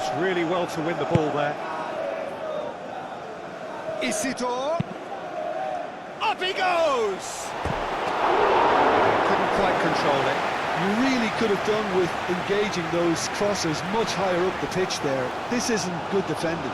Managed really well to win the ball there. Isidore. Up he goes! Couldn't quite control it. You really could have done with engaging those crosses much higher up the pitch there. This isn't good defending.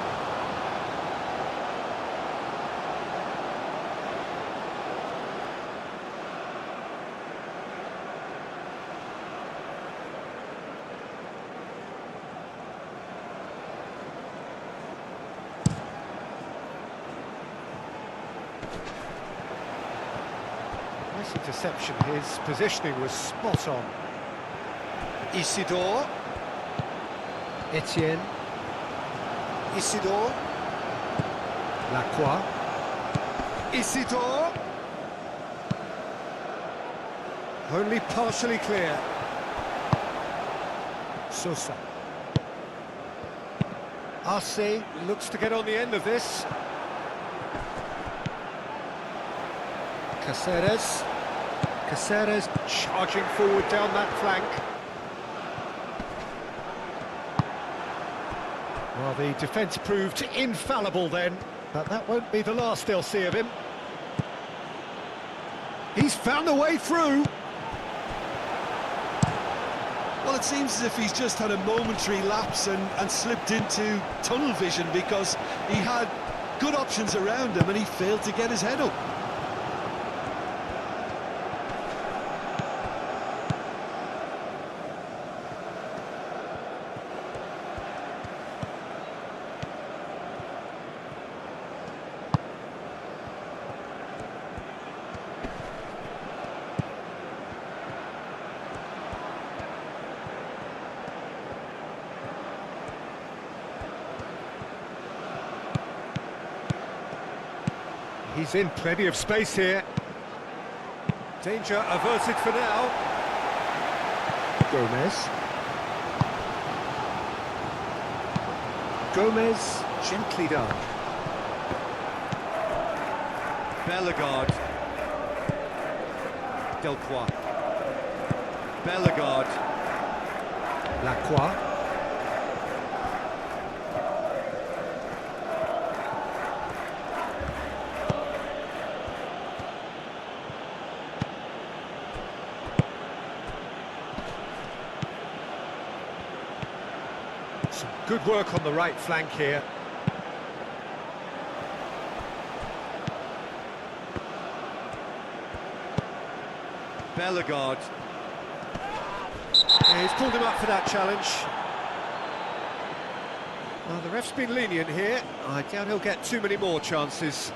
Nice interception. His positioning was spot on. Isidore. Etienne. Isidore. Lacroix. Isidore. Only partially clear. Sosa. Arce looks to get on the end of this. Caceres. Caceres charging forward down that flank. Well, the defence proved infallible then, but that won't be the last they'll see of him. He's found a way through. Well, it seems as if he's just had a momentary lapse and slipped into tunnel vision, because he had good options around him and he failed to get his head up. He's in plenty of space here. Danger averted for now. Gomez. Gomez, gently done. Bellegarde. Delcroix. Bellegarde. Lacroix. Some good work on the right flank here. Bellegarde. Yeah, he's pulled him up for that challenge. Well, the ref's been lenient here. I doubt he'll get too many more chances.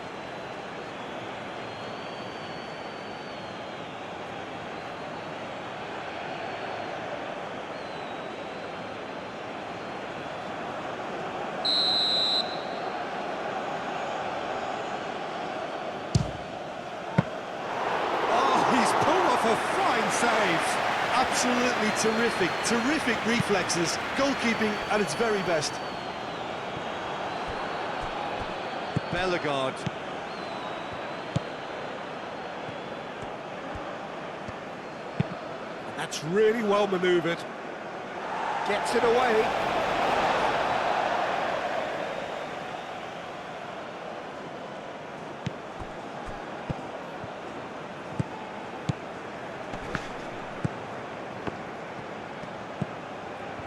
A fine save. Absolutely terrific reflexes. Goalkeeping at its very best. Bellegarde. That's really well manoeuvred. Gets it away.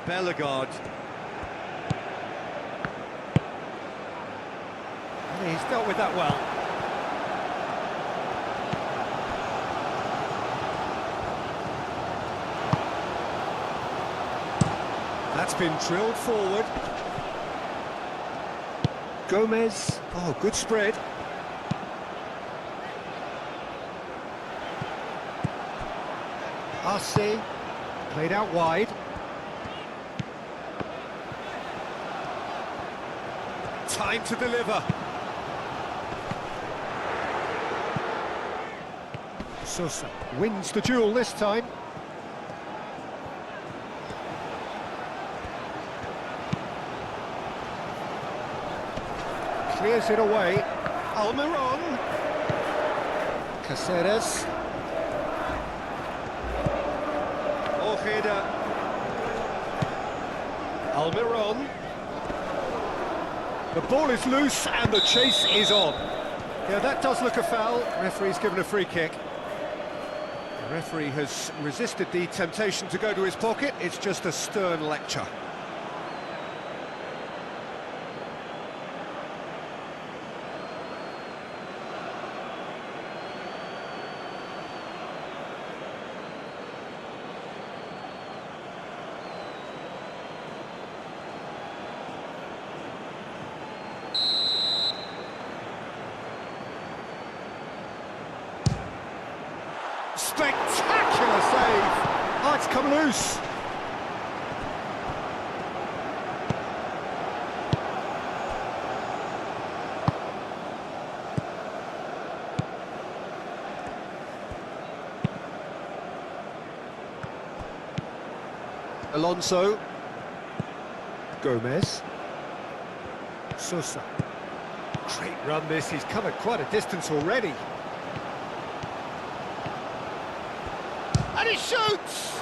Bellegarde. He's dealt with that well. That's been drilled forward. Gomez. Oh, good spread. Arce. Played out wide. Time to deliver. Sosa wins the duel this time. Clears it away. Almiron. Caceres. Ojeda. Almiron. The ball is loose and the chase is on. Yeah, that does look a foul. Referee's given a free kick. The referee has resisted the temptation to go to his pocket. It's just a stern lecture. Spectacular save! Oh, it's come loose. Alonso. Gomez. Sosa. Great run this, he's covered quite a distance already. And he shoots!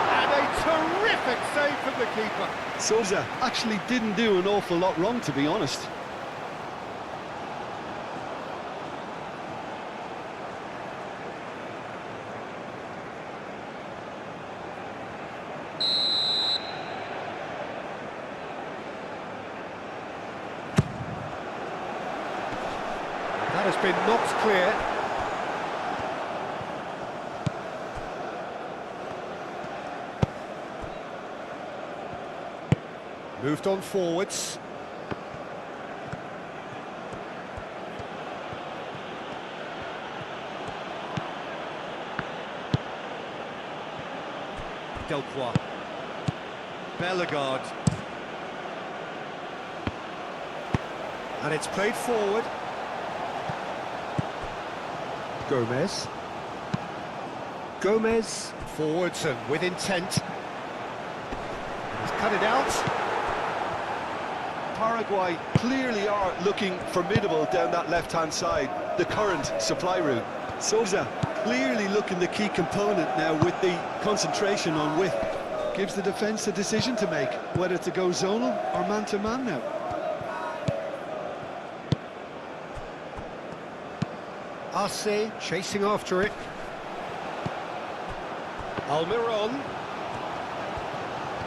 And a terrific save from the keeper. Sosa actually didn't do an awful lot wrong, to be honest. That has been knocked clear. Moved on forwards. Delcroix. Bellegarde. And it's played forward. Gomez. Gomez. Forwards and with intent. He's cut it out. Paraguay clearly are looking formidable down that left-hand side, the current supply route. Sosa clearly looking the key component now with the concentration on width. Gives the defence a decision to make, whether to go zonal or man-to-man now. Arce chasing after it. Almiron.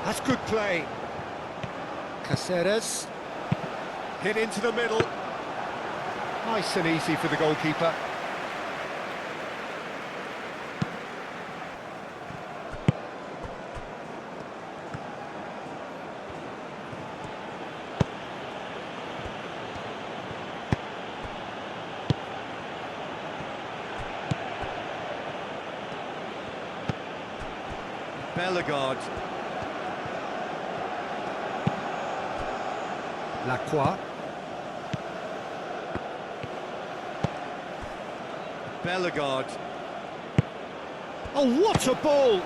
That's good play. Caceres. Hit into the middle. Nice and easy for the goalkeeper. Bellegarde. Lacroix. Bellegarde. Oh, what a ball!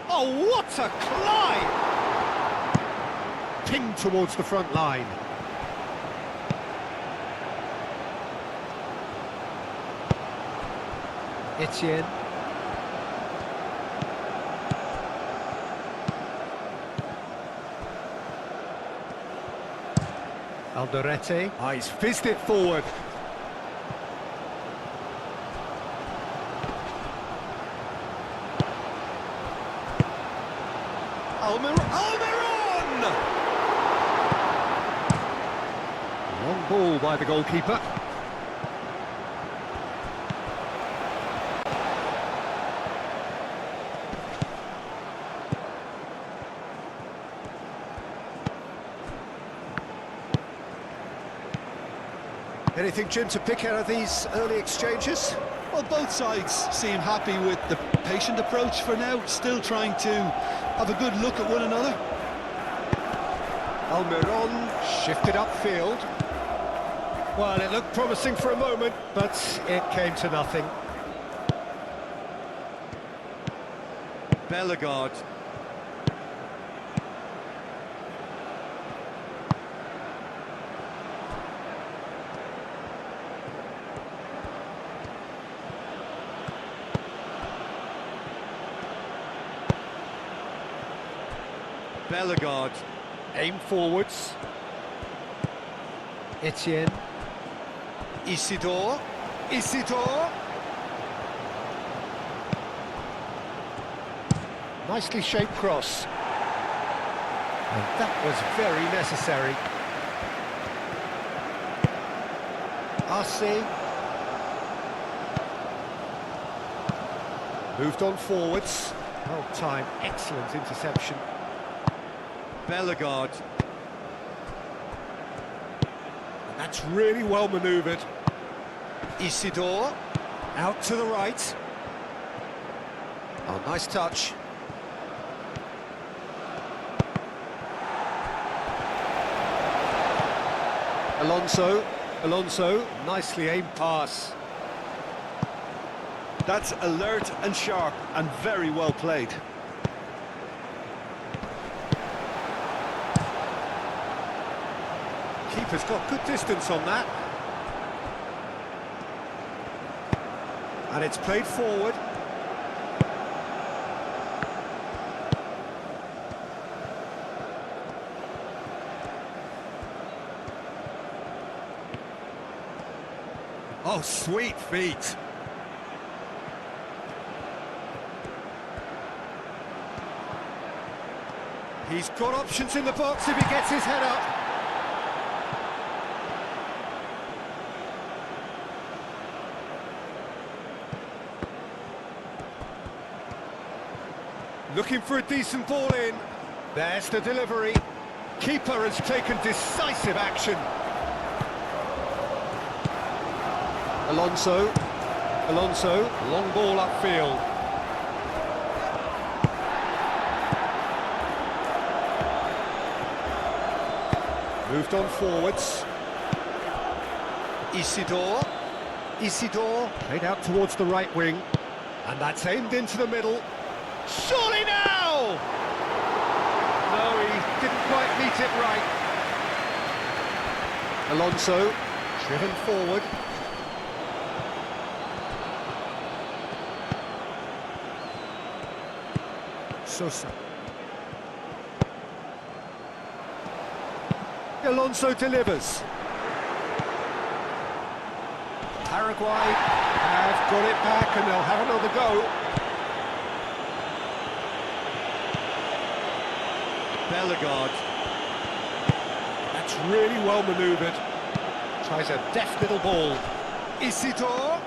Oh, what a climb! Pinged towards the front line. Etienne. Alderete. Ah, he's fizzed it forward. Almiron! Long ball by the goalkeeper. Anything, Jim, to pick out of these early exchanges? Well, both sides seem happy with the patient approach for now, still trying to have a good look at one another. Almiron shifted upfield. Well, it looked promising for a moment, but it came to nothing. Bellegarde. Bellegarde. Aim forwards. Etienne. Isidore. Isidore. Nicely shaped cross. And that was very necessary. Arce. Moved on forwards. Well timed, excellent interception. Bellegarde. And that's really well manoeuvred. Isidore. Out to the right. Oh, nice touch. Alonso, nicely aimed pass. That's alert and sharp and very well played. Keeper's got good distance on that. And it's played forward. Oh, sweet feet. He's got options in the box if he gets his head up. Looking for a decent ball in. There's the delivery. Keeper has taken decisive action. Alonso, long ball upfield. Moved on forwards. Isidore, played out towards the right wing. And that's aimed into the middle. Surely now! No, he didn't quite meet it right. Alonso, driven forward. Sosa. Alonso delivers. Paraguay have got it back and they'll have another go. Bellegarde. That's really well manoeuvred. Tries a deft little ball. Isidore.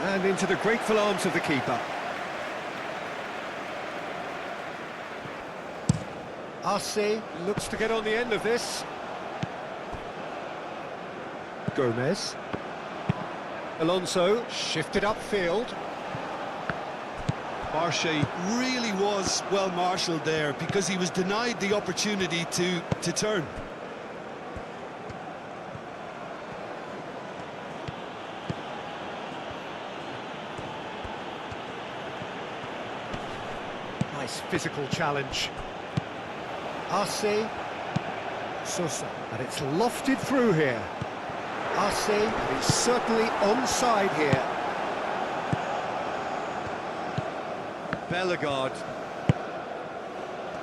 And into the grateful arms of the keeper. Arce looks to get on the end of this. Gomez. Alonso shifted upfield. Arce really was well marshalled there because he was denied the opportunity to turn. Nice physical challenge. Arce, Sosa, and it's lofted through here. Arce, and it's certainly onside here. Bellegarde.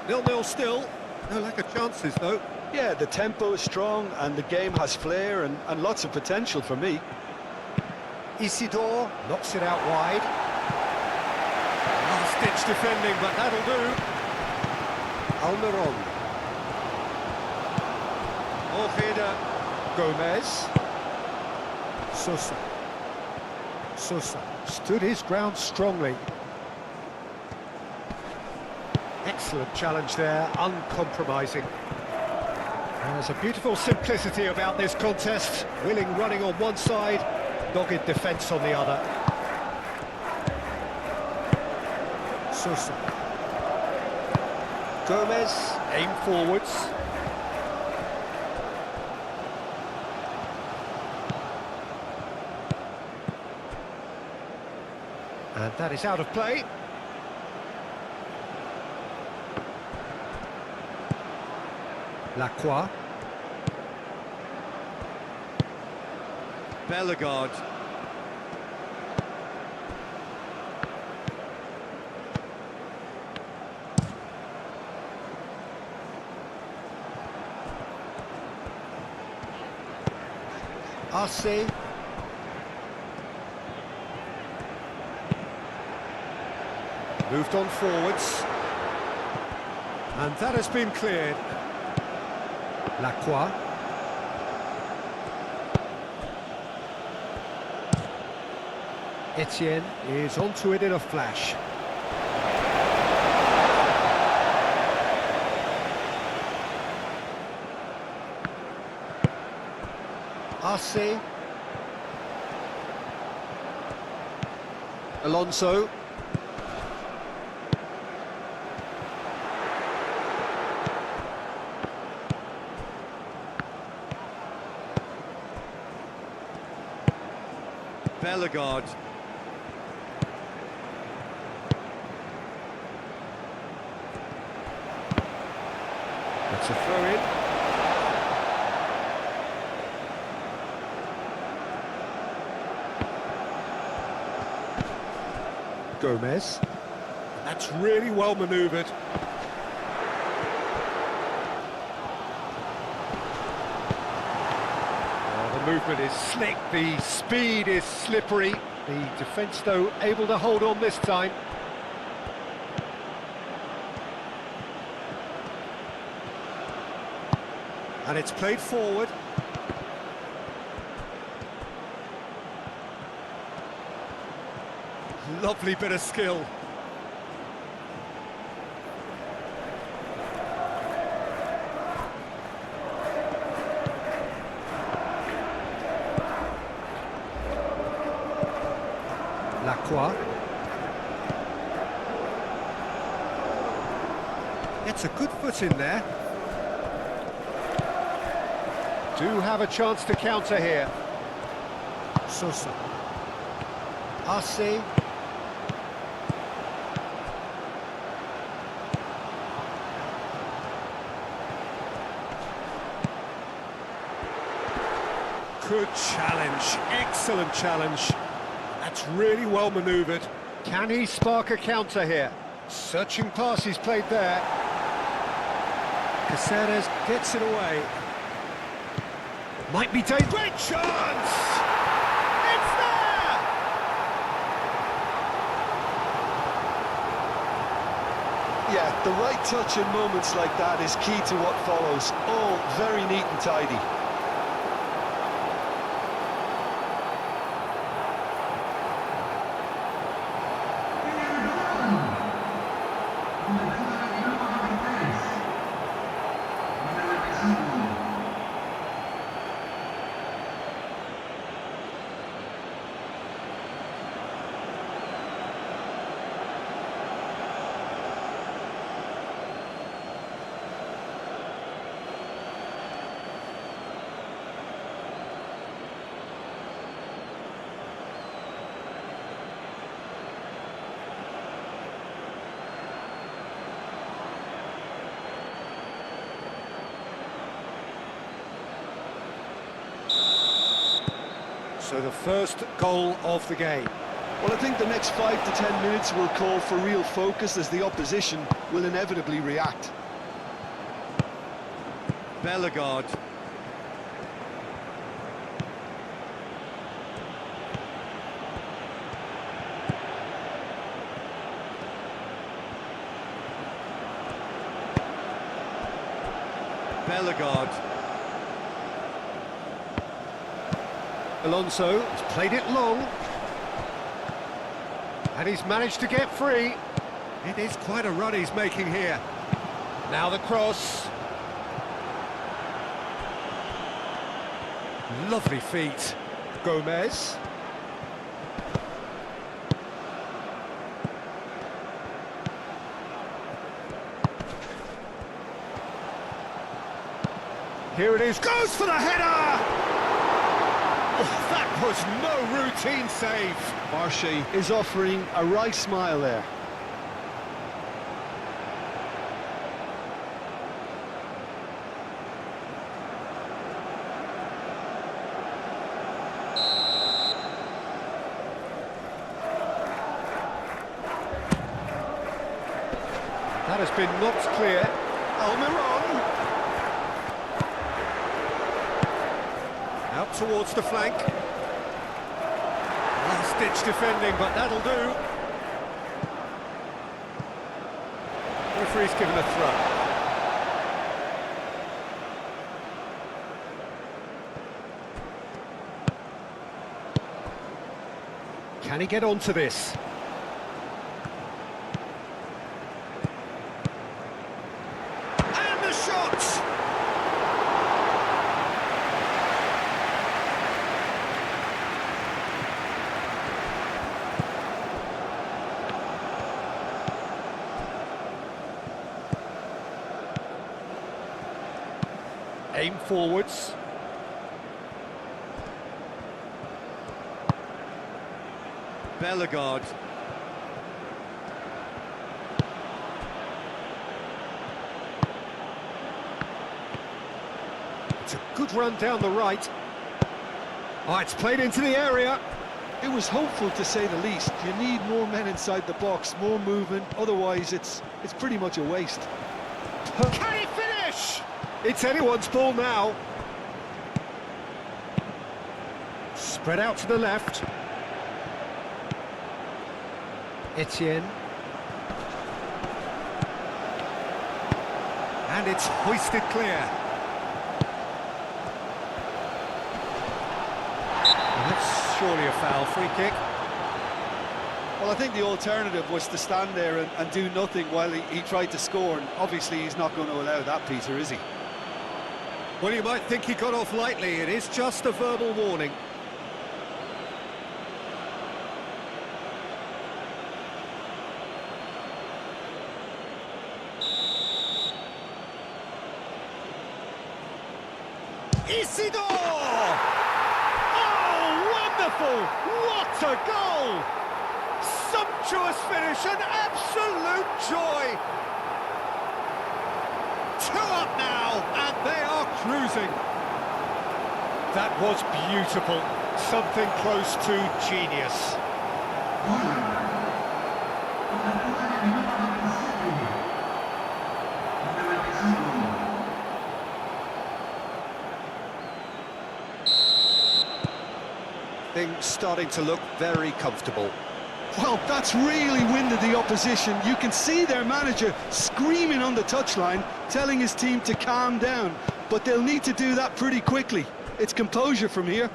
0-0 still. No lack of chances, though. Yeah, the tempo is strong and the game has flair and lots of potential for me. Isidore knocks it out wide. Last-ditch defending, but that'll do. Almiron. Ojeda. Gomez. Sosa stood his ground strongly. Excellent challenge there, uncompromising. And there's a beautiful simplicity about this contest. Willing running on one side, dogged defence on the other. Sosa. Gomez, aim forwards. And that is out of play. Lacroix. Bellegarde. Arce. Moved on forwards. And that has been cleared. Lacroix. Etienne is onto it in a flash. Arce. Alonso. Bellegarde. That's a throw-in. Gomez. That's really well manoeuvred. The movement is slick, the speed is slippery. The defence, though, able to hold on this time. And it's played forward. Lovely bit of skill. Lacroix. Gets a good foot in there. Do have a chance to counter here. Sosa. Arce. Good challenge, excellent challenge. That's really well manoeuvred. Can he spark a counter here? Searching pass he's played there. Caceres gets it away. Might be taken. Great chance! It's there! Yeah, the right touch in moments like that is key to what follows. All very neat and tidy. So the first goal of the game. Well, I think the next 5 to 10 minutes will call for real focus as the opposition will inevitably react. Bellegarde. Bellegarde. Alonso has played it long. And he's managed to get free. It is quite a run he's making here. Now the cross. Lovely feet. Gomez. Here it is, goes for the header! Oh, that was no routine save. Marche is offering a right smile there. That has been knocked clear. Almiron. Out towards the flank. Last-ditch defending, but that'll do. Referee's given a throw. Can he get onto this? And the shot! Aim forwards. Bellegarde. It's a good run down the right. Oh, it's played into the area. It was hopeful, to say the least. You need more men inside the box, more movement, otherwise it's pretty much a waste. Can he finish? It's anyone's ball now. Spread out to the left. Etienne. And it's hoisted clear. And that's surely a foul. Free kick. Well, I think the alternative was to stand there and do nothing while he tried to score, and obviously he's not going to allow that, Peter, is he? Well, you might think he got off lightly. It is just a verbal warning. Isidore! Oh, wonderful! What a goal! Sumptuous finish, an absolute joy! 2 up now, and they are cruising. That was beautiful. Something close to genius. Things starting to look very comfortable. Well, that's really winded the opposition. You can see their manager screaming on the touchline, telling his team to calm down, but they'll need to do that pretty quickly. It's composure from here.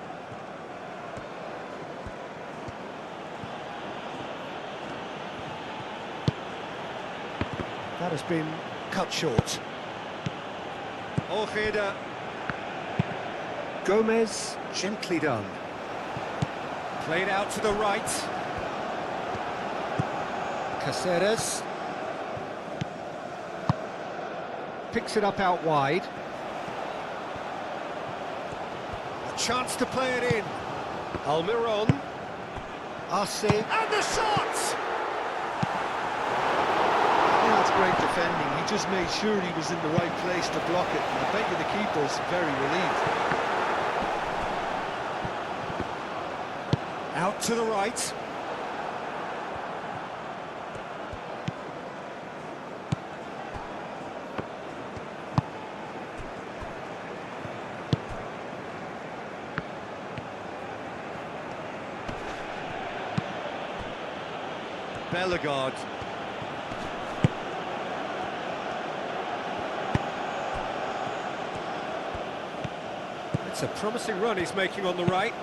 That has been cut short. Ojeda. Gomez, gently done. Played out to the right. Caceres. Picks it up out wide. A chance to play it in. Almiron. Arce. And the shot! Yeah, that's great defending. He just made sure he was in the right place to block it. And I bet you the keeper's very relieved. Out to the right. Bellegarde. It's a promising run he's making on the right.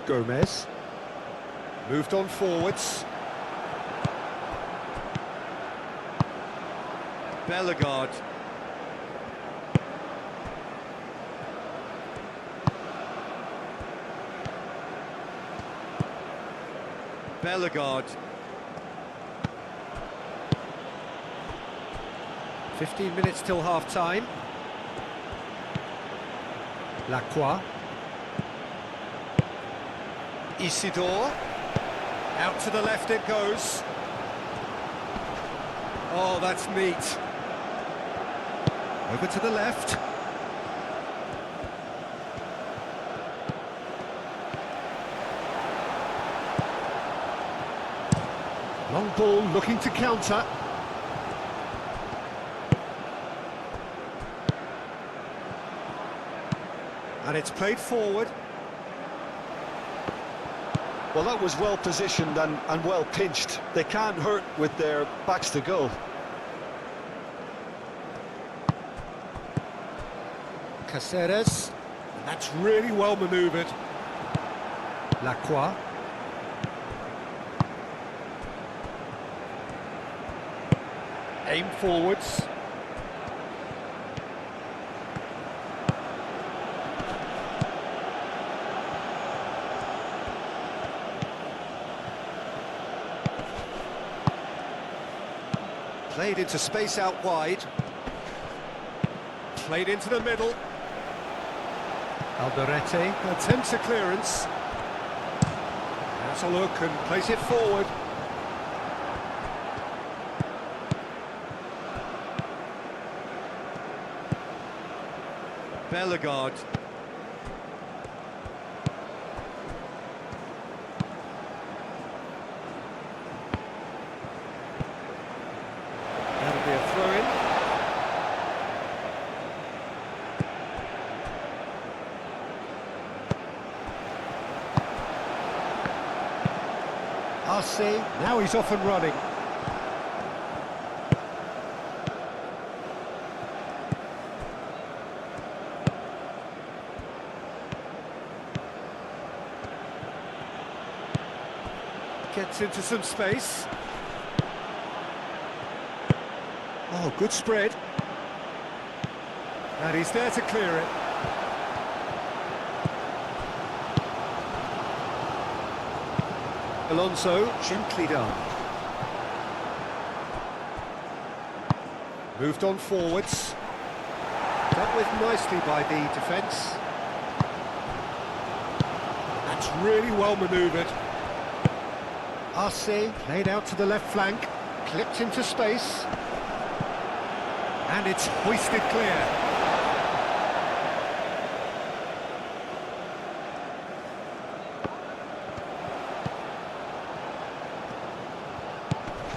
Gomez. Moved on forwards. Bellegarde. Bellegarde. 15 minutes till half-time. Lacroix. Isidore. Out to the left it goes. Oh, that's neat. Over to the left. Long ball looking to counter. And it's played forward. Well, that was well positioned and well pinched. They can't hurt with their backs to goal. Caceres. And that's really well manoeuvred. Lacroix. Aim forwards. Played into space out wide. Played into the middle. Alderete attempts a clearance. Has a look and plays it forward. Bellegarde. That'll be a throw-in. RC, now he's off and running. Gets into some space. Oh, good spread. And he's there to clear it. Alonso, gently done. Moved on forwards. Dealt with nicely by the defence. That's really well manoeuvred. RC played out to the left flank, clipped into space. And it's hoisted clear.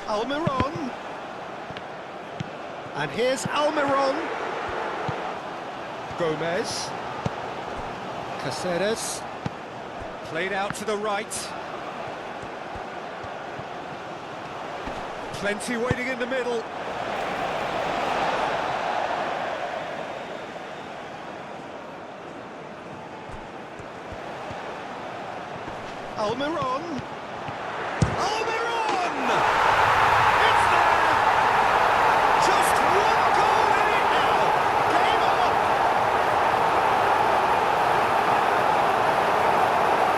Almiron. And here's Almiron. Gomez. Caceres. Played out to the right. Plenty waiting in the middle. Almiron! Almiron! It's there! Just one goal in it now! Game on!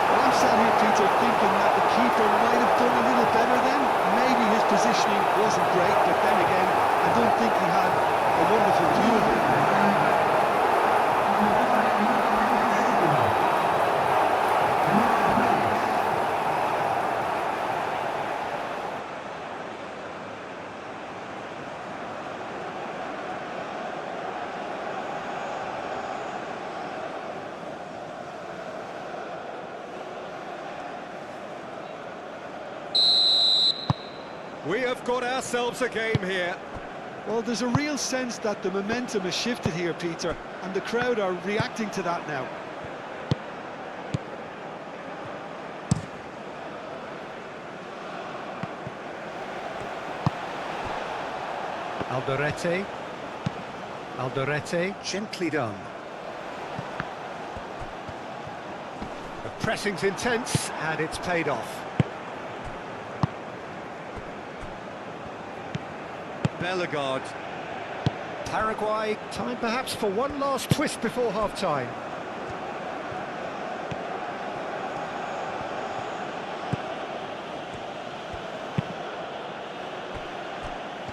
Well, I'm sat here, Peter, thinking that the keeper might have done a little better then. Maybe his positioning wasn't great, but then again, I don't think he had a wonderful view of it. We have got ourselves a game here. Well, there's a real sense that the momentum has shifted here, Peter, and the crowd are reacting to that now. Alderete. Alderete, gently done. The pressing's intense, and it's paid off. Bellegarde. Paraguay, time perhaps for one last twist before half-time.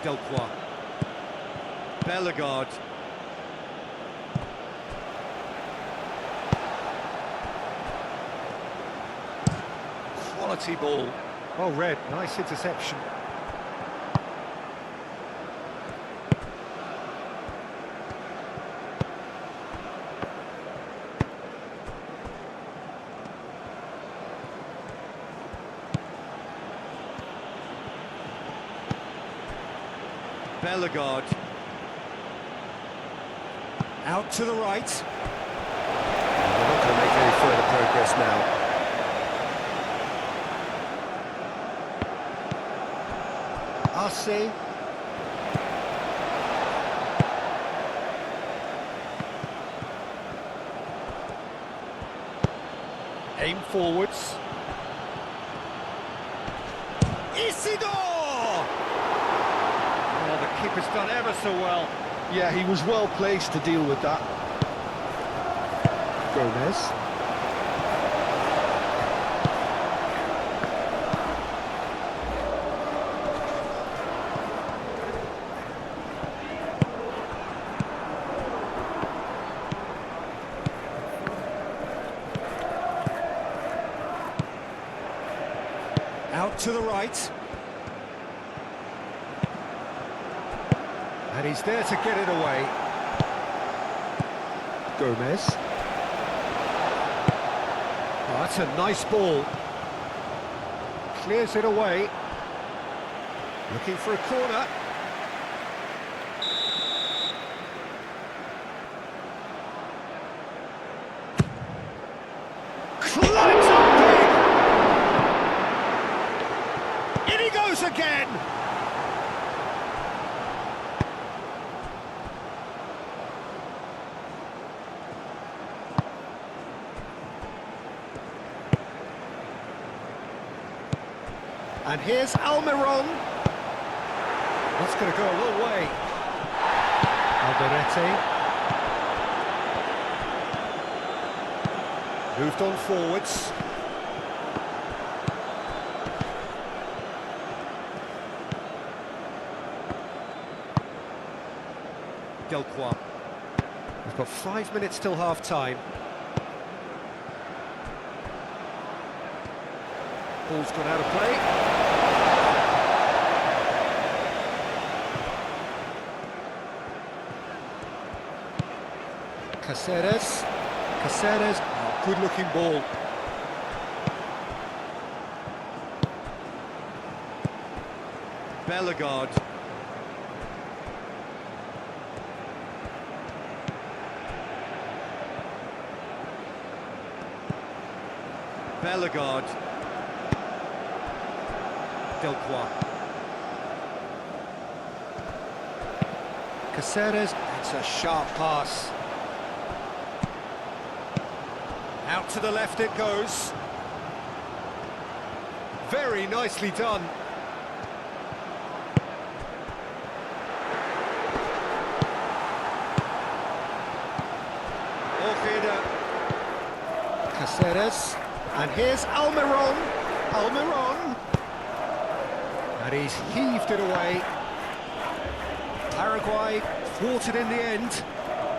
Delcroix. Bellegarde. Quality ball. Well read, nice interception. Bellegarde. Out to the right. They're not going to make any further progress now. Arce. Aim forwards. Isidore! Oh, the keeper's done ever so well. Yeah, he was well placed to deal with that. Gomez. Out to the right. And he's there to get it away. Gomez. Oh, that's a nice ball. Clears it away. Looking for a corner. Climbs up big. In he goes again. And here's Almiron. That's going to go a long way. Alderete. Moved on forwards. Delcroix. We've got 5 minutes till half-time. Ball's gone out of play. Caceres. Oh, good-looking ball. Bellegarde. Bellegarde. Delcroix. Caceres. It's a sharp pass. Out to the left it goes. Very nicely done. Ojeda. Caceres. And here's Almiron. And he's heaved it away. Paraguay thwarted in the end.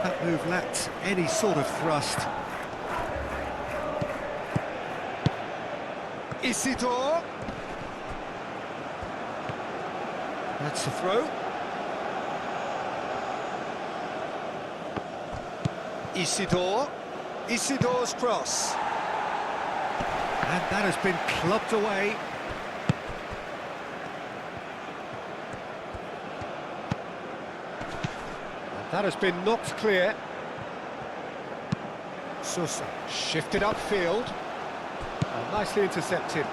That move lacked any sort of thrust. Isidore. That's the throw. Isidore's cross. And that has been clubbed away. And that has been knocked clear. Sousa shifted upfield. Oh, nicely intercepted.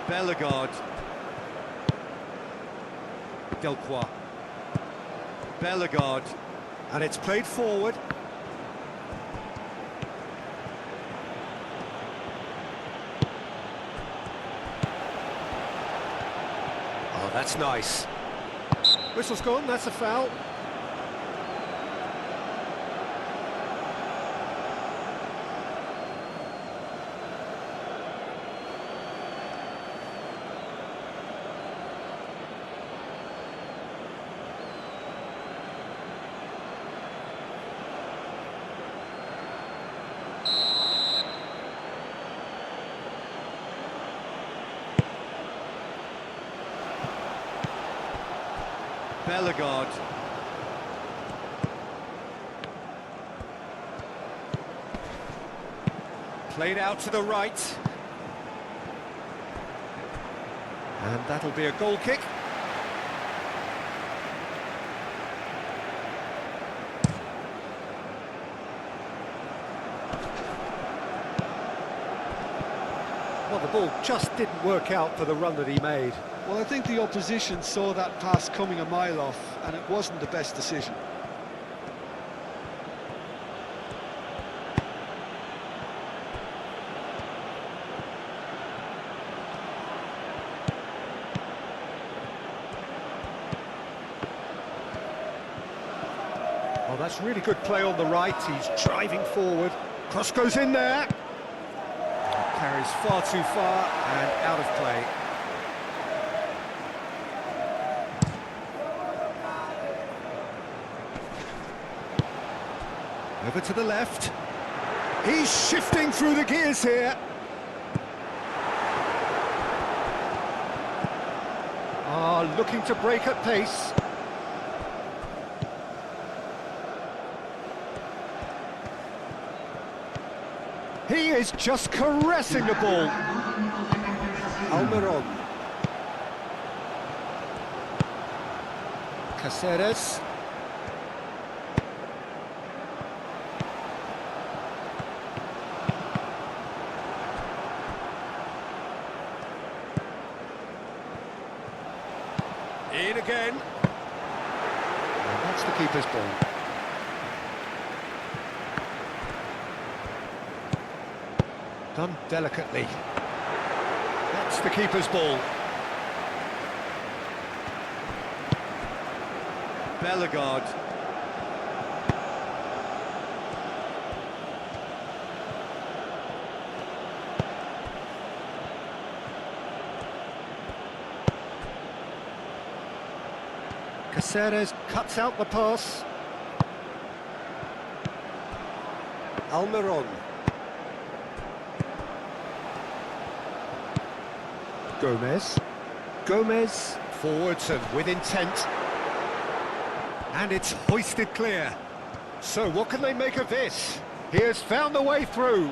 Bellegarde. Delcroix. Bellegarde. And it's played forward. Oh, that's nice. Whistle's gone, that's a foul. Bellegarde. Played out to the right. And that'll be a goal kick. ball just didn't work out for the run that he made. Well, I think the opposition saw that pass coming a mile off, and it wasn't the best decision. Oh, that's really good play on the right. He's driving forward. Cross goes in there. Carries far too far and out of play. Over to the left. He's shifting through the gears here. Looking to break at pace. He is just caressing the ball. Almiron. Caceres. In again. And that's the keeper's ball. Done delicately. That's the keeper's ball. Bellegarde. Caceres cuts out the pass. Almiron. Gomez forwards and with intent, and it's hoisted clear. So what can they make of this? He has found the way through.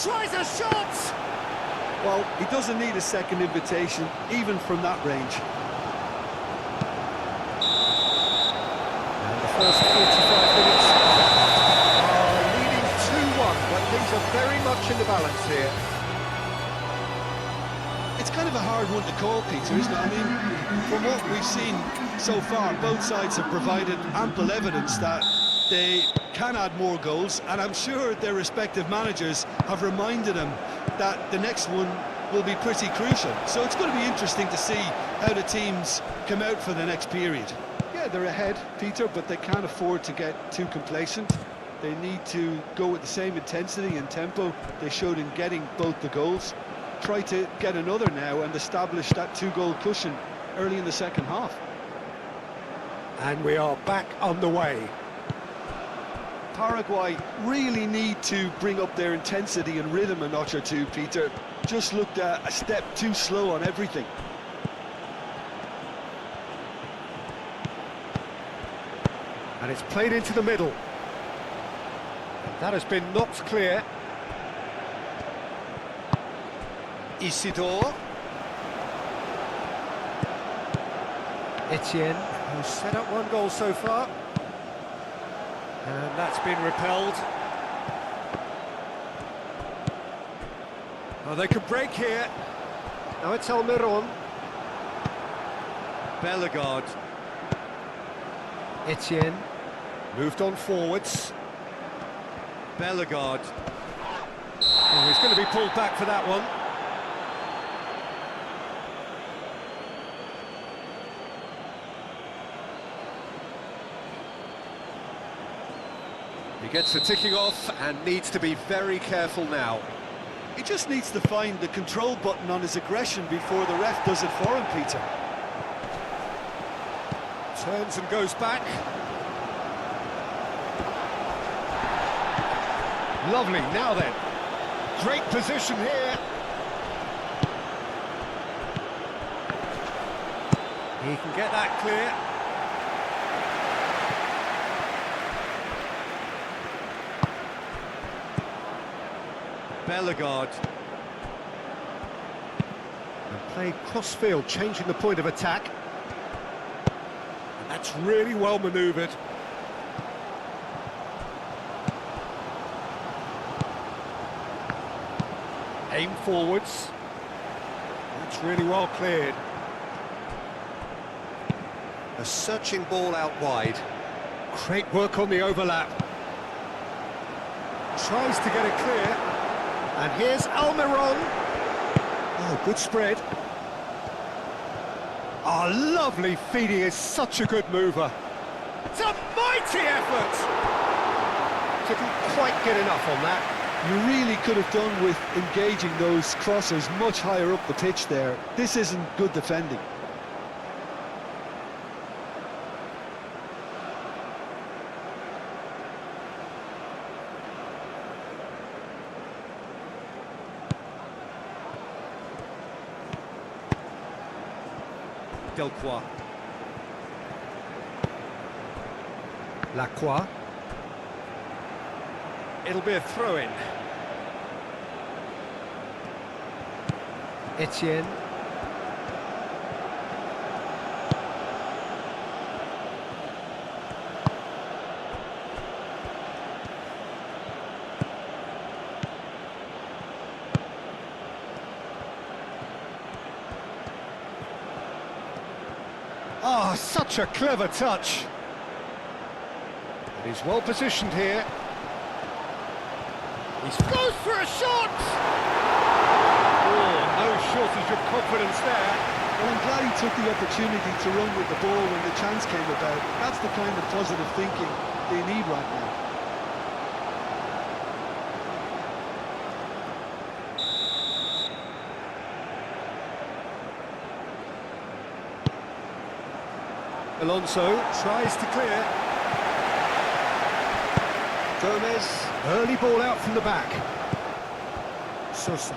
Tries a shot! Well, he doesn't need a second invitation, even from that range. And the first 45 minutes are leading 2-1, but things are very much in the balance here. It's kind of a hard one to call, Peter, isn't it? I mean, from what we've seen so far, both sides have provided ample evidence that they can add more goals, and I'm sure their respective managers have reminded them that the next one will be pretty crucial. So it's going to be interesting to see how the teams come out for the next period. Yeah, they're ahead, Peter, but they can't afford to get too complacent. They need to go with the same intensity and tempo they showed in getting both the goals. Try to get another now and establish that two-goal cushion early in the second half. And we are back on the way. Paraguay really need to bring up their intensity and rhythm a notch or two, Peter. Just looked a step too slow on everything. And it's played into the middle. That has been knocked clear. Isidore. Etienne, who's set up one goal so far. And that's been repelled. Oh, they could break here. Now it's Almiron. Bellegarde. Etienne. Moved on forwards. Bellegarde. Oh, he's going to be pulled back for that one. He gets the ticking off and needs to be very careful now. He just needs to find the control button on his aggression before the ref does it for him, Peter. Turns and goes back. Lovely, now then. Great position here. He can get that clear. Bellegarde. And played cross-field, changing the point of attack. And that's really well manoeuvred. Aim forwards. That's really well cleared. A searching ball out wide. Great work on the overlap. Tries to get it clear. And here's Almiron. Oh, good spread. Oh, lovely feeding, is such a good mover. It's a mighty effort! Didn't quite get enough on that. You really could have done with engaging those crossers much higher up the pitch there. This isn't good defending. Delcroix. Lacroix. It'll be a throw-in. Etienne. Oh, such a clever touch. He's well positioned here. He goes for a shot! Oh, no shortage of confidence there. Well, I'm glad he took the opportunity to run with the ball when the chance came about. That's the kind of positive thinking they need right now. Alonso tries to clear. Gomez, early ball out from the back. Sosa.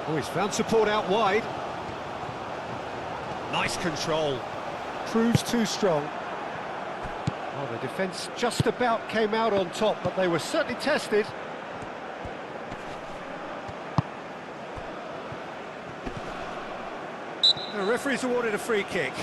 Oh, he's found support out wide. Nice control. Proves too strong. Oh, the defence just about came out on top, but they were certainly tested. The referee's awarded a free kick.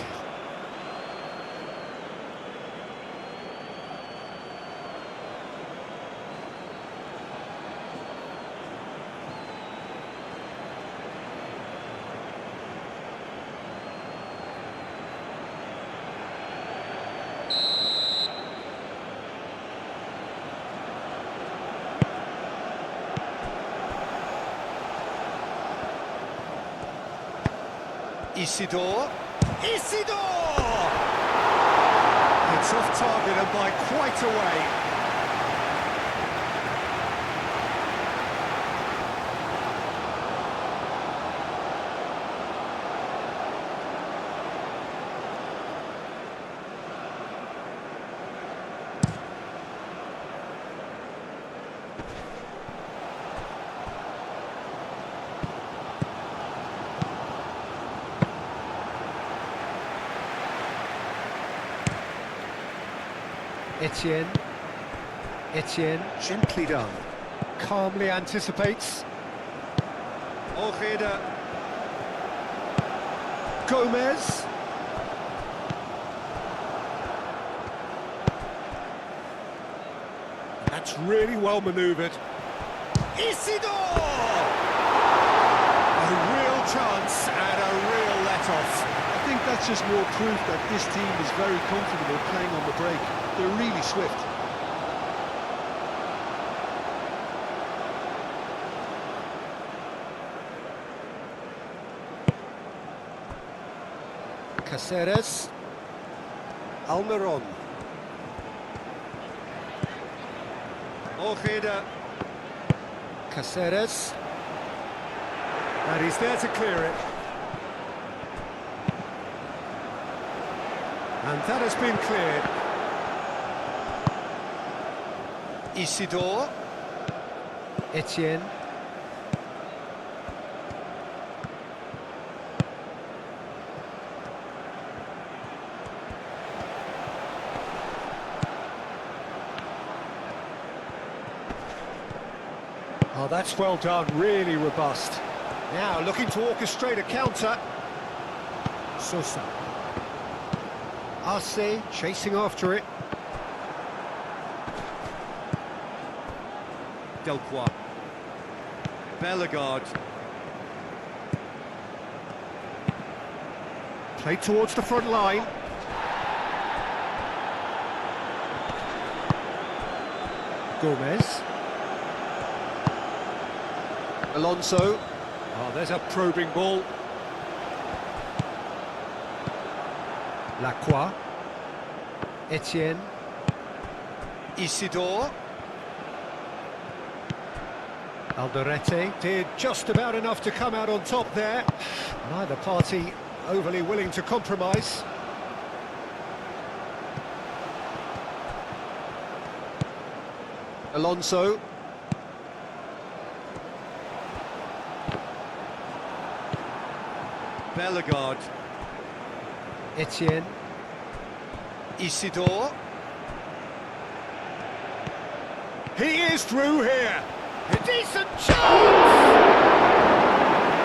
Isidore. Isidore! It's off target and by quite a way. Etienne. Etienne, gently done. Calmly anticipates. Ojeda. Gomez. That's really well manoeuvred. Isidore! A real chance and a real let-off. I think that's just more proof that this team is very comfortable playing on the break. They're really swift. Caceres. Almiron. Ojeda. Caceres. And he's there to clear it. And that has been cleared. Isidore. Etienne. Oh, that's well done, really robust. Now looking to orchestrate a counter. Sosa. Arce chasing after it. Delcroix. Bellegarde. Played towards the front line. Gomez. Alonso. Oh, there's a probing ball. Lacroix. Etienne. Isidore. Alderete did just about enough to come out on top there. Neither party overly willing to compromise. Alonso. Bellegarde. Etienne. Isidore. He is through here. A decent chance!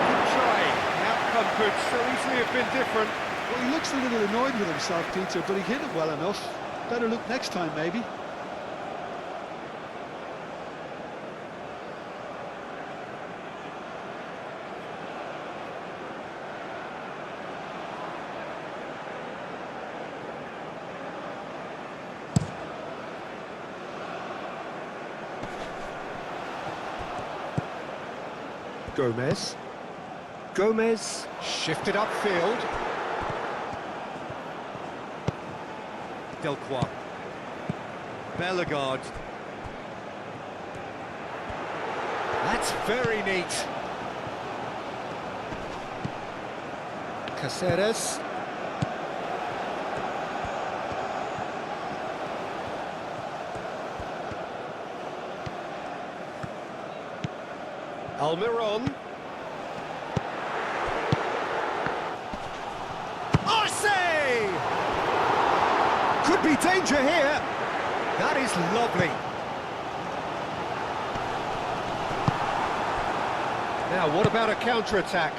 Good try. The outcome could so easily have been different. Well, he looks a little annoyed with himself, Peter, but he hit it well enough. Better look next time, maybe. Gomez. Gomez shifted upfield. Delcroix. Bellegarde. That's very neat. Caceres. Almiron. Arce! Could be danger here. That is lovely. Now, what about a counter-attack?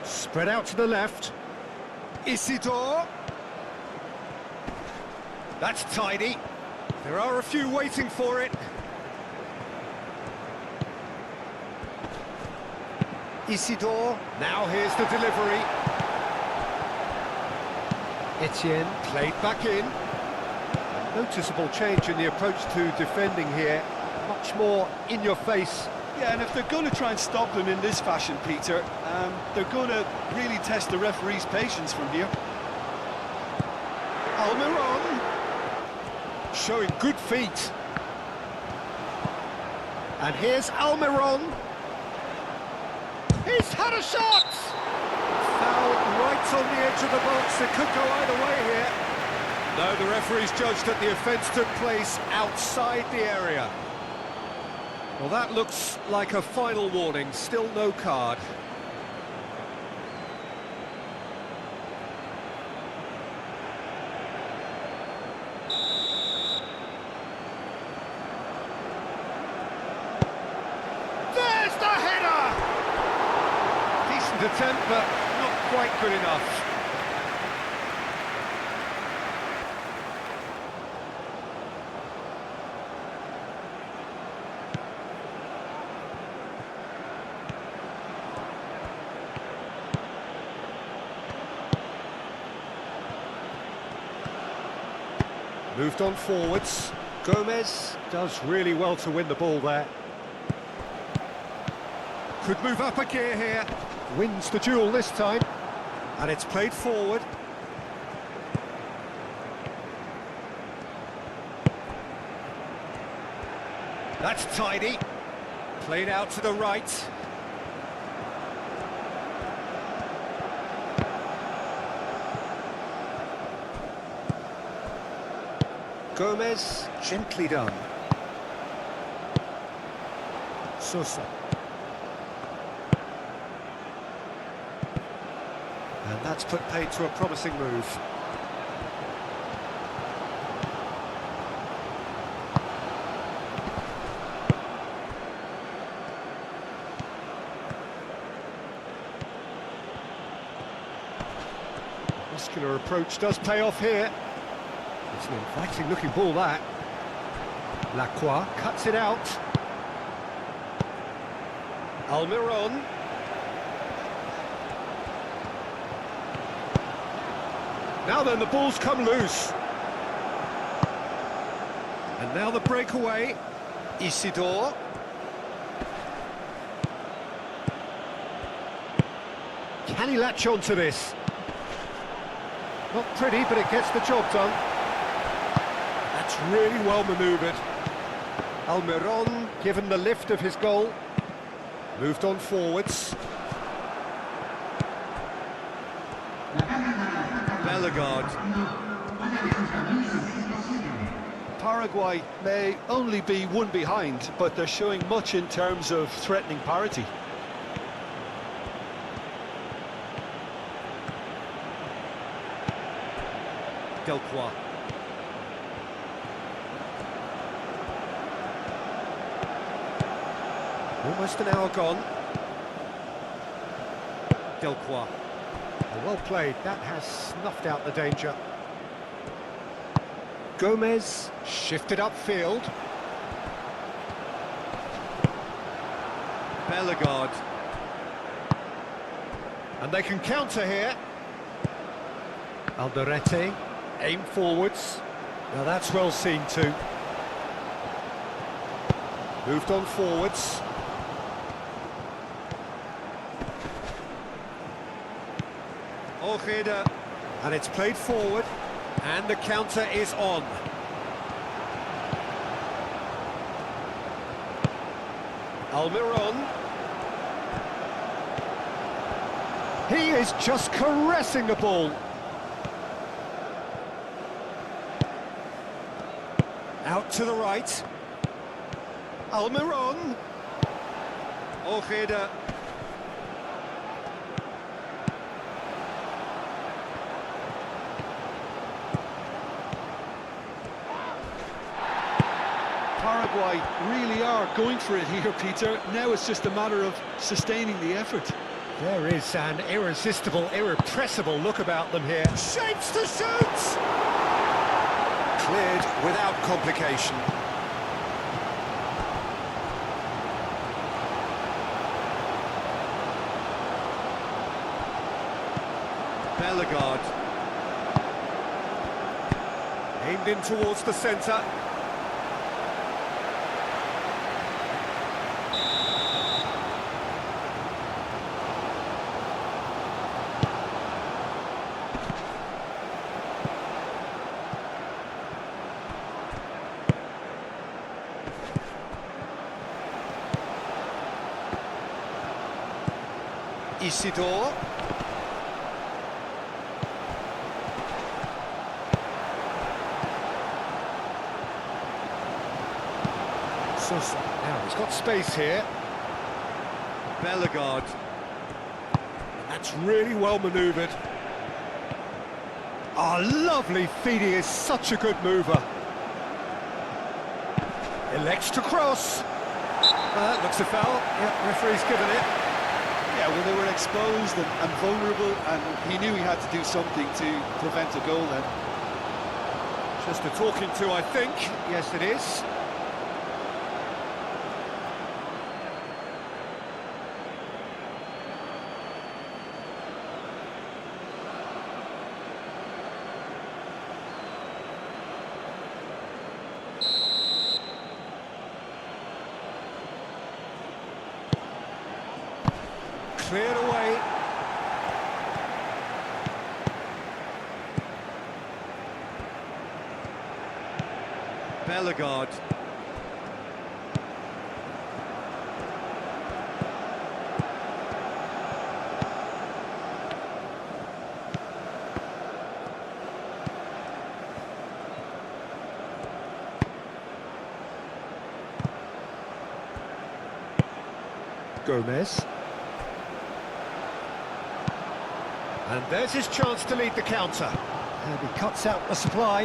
Spread out to the left. Isidore. That's tidy. There are a few waiting for it. Isidore, now here's the delivery. Etienne, played back in. A noticeable change in the approach to defending here. Much more in your face. Yeah, and if they're going to try and stop him in this fashion, Peter, they're going to really test the referee's patience from here. Almiron, showing good feet. And here's Almiron. He's had a shot! Foul right on the edge of the box. It could go either way here. No, the referee's judged that the offence took place outside the area. Well, that looks like a final warning. Still no card. There's the header! Decent attempt, but not quite good enough. Moved on forwards. Gomez does really well to win the ball there. Could move up a gear here. Wins the duel this time. And it's played forward. That's tidy. Played out to the right. Gomez, gently done. Sosa. And that's put paid to a promising move. Muscular approach does pay off here. It's an inviting looking ball, that. Lacroix cuts it out. Almiron. Now then, the ball's come loose. And now the breakaway. Isidore. Can he latch on to this? Not pretty, but it gets the job done. That's really well manoeuvred. Almiron, given the lift of his goal, moved on forwards. Bellegarde. Paraguay may only be one behind, but they're showing much in terms of threatening parity. Delcroix. Almost an hour gone. Delcroix. Well played, that has snuffed out the danger. Gomez shifted upfield. Bellegarde. And they can counter here. Alderete, aim forwards. Now that's well seen too. Moved on forwards. Ojeda, and it's played forward, and the counter is on. Almiron. He is just caressing the ball. Out to the right. Almiron. Ojeda. Paraguay really are going for it here, Peter. Now it's just a matter of sustaining the effort. There is an irresistible, irrepressible look about them here. Shapes to shoot! Cleared without complication. Bellegarde. Aimed in towards the centre. Isidore. Sosa. Now he's got space here. Bellegarde. That's really well manoeuvred. Oh, lovely feed. He is such a good mover. Elects to cross. That looks a foul. Yep, referee's given it. Yeah, well, they were exposed and vulnerable, and he knew he had to do something to prevent a goal then. Just a talking to, I think. Yes, it is. Cleared away. Bellegarde. Gomez. And there's his chance to lead the counter. And he cuts out the supply.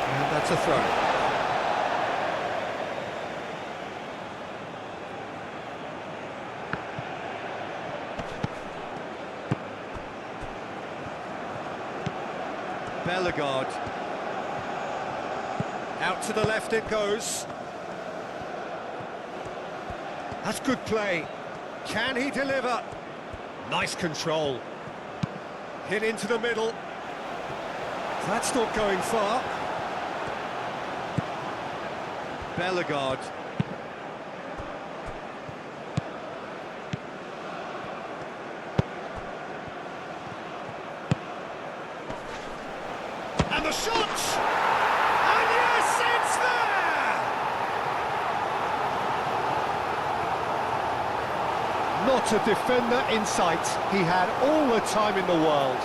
And that's a throw. Bellegarde. Out to the left it goes. That's good play. Can he deliver? Nice control. Hit into the middle. That's not going far. Bellegarde. And the shot! And yes, it's there! Not a defender in sight. He had all the time in the world.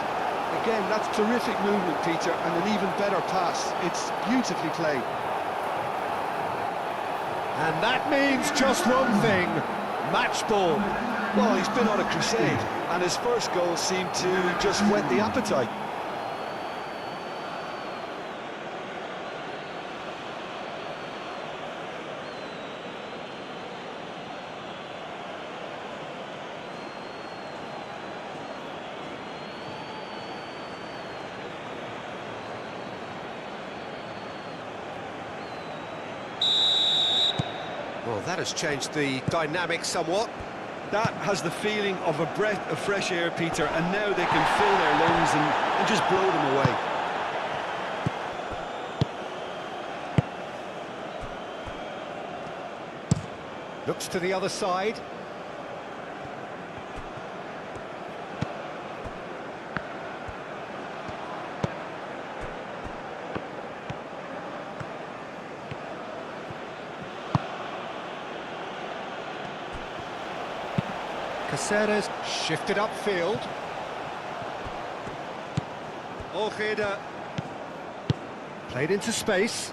Again, that's terrific movement, Peter, and an even better pass. It's beautifully played. And that means just one thing, match ball. Well, he's been on a crusade, and his first goal seemed to just whet the appetite. Well, that has changed the dynamic somewhat. That has the feeling of a breath of fresh air, Peter, and now they can fill their lungs and just blow them away. Looks to the other side. Caceres shifted upfield. Ojeda played into space.